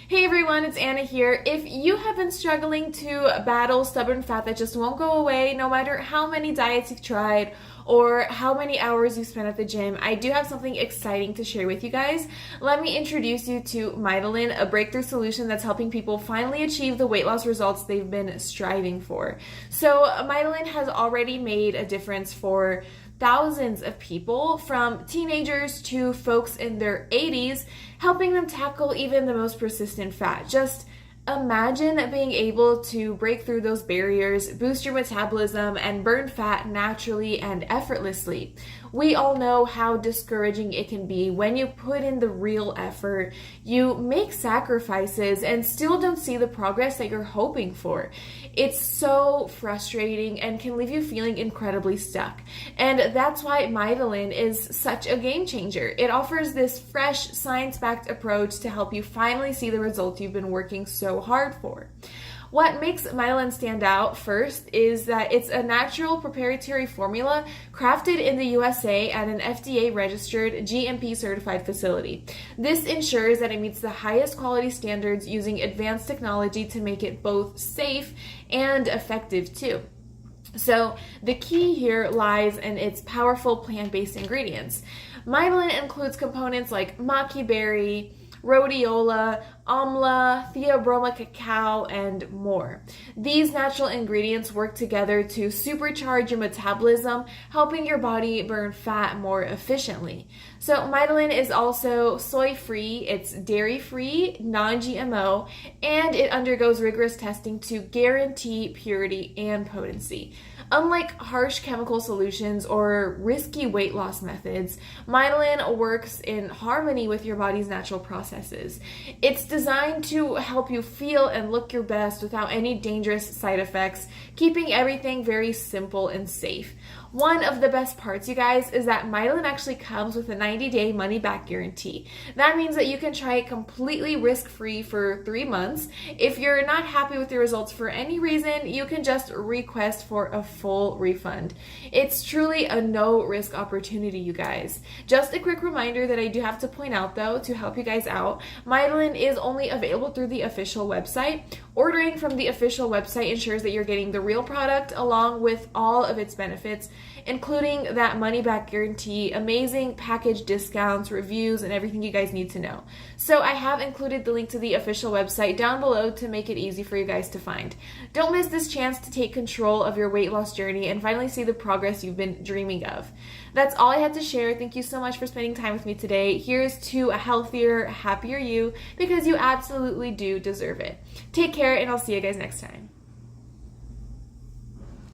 Hey everyone, it's Anna here. If you have been struggling to battle stubborn fat that just won't go away, no matter how many diets you've tried or how many hours you spent at the gym, I do have something exciting to share with you guys. Let me introduce you to Mitolyn, a breakthrough solution that's helping people finally achieve the weight loss results they've been striving for. So Mitolyn has already made a difference for thousands of people, from teenagers to folks in their 80s, helping them tackle even the most persistent fat. Just imagine being able to break through those barriers, boost your metabolism, and burn fat naturally and effortlessly. We all know how discouraging it can be when you put in the real effort, you make sacrifices, and still don't see the progress that you're hoping for. It's so frustrating and can leave you feeling incredibly stuck. And that's why Mitolyn is such a game changer. It offers this fresh, science-backed approach to help you finally see the results you've been working so hard for. What makes Mitolyn stand out first is that it's a natural proprietary formula crafted in the USA at an FDA-registered GMP-certified facility. This ensures that it meets the highest quality standards using advanced technology to make it both safe and effective too. So the key here lies in its powerful plant-based ingredients. Mitolyn includes components like maqui berry, rhodiola, amla, theobroma cacao, and more. These natural ingredients work together to supercharge your metabolism, helping your body burn fat more efficiently. So Mitolyn is also soy-free, it's dairy-free, non-GMO, and it undergoes rigorous testing to guarantee purity and potency. Unlike harsh chemical solutions or risky weight loss methods, Mitolyn works in harmony with your body's natural processes. It's designed to help you feel and look your best without any dangerous side effects, keeping everything very simple and safe. One of the best parts, you guys, is that Mitolyn actually comes with a 90-day money-back guarantee. That means that you can try it completely risk-free for 3 months. If you're not happy with the results for any reason, you can just request for a full refund. It's truly a no-risk opportunity, you guys. Just a quick reminder that I do have to point out, though, to help you guys out, Mitolyn is only available through the official website. Ordering from the official website ensures that you're getting the real product along with all of its benefits, including that money-back guarantee, amazing package discounts, reviews, and everything you guys need to know. So I have included the link to the official website down below to make it easy for you guys to find. Don't miss this chance to take control of your weight loss journey and finally see the progress you've been dreaming of. That's all I had to share. Thank you so much for spending time with me today. Here's to a healthier, happier you, because you absolutely do deserve it. Take care, and I'll see you guys next time.